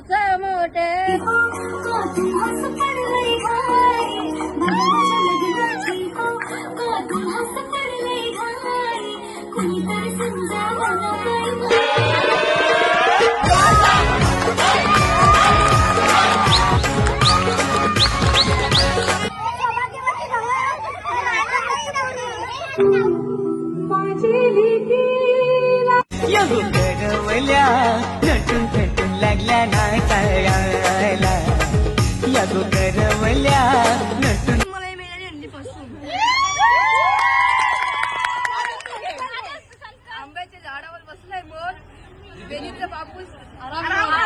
बाईचं मोठ करवल्या नटून थटून लागल्या नाचायला या गो करवल्या नटून मला मिळाली अंडीपासून आंब्याच्या झाडावर बसलाय मोर बेनीचा बापूस आराम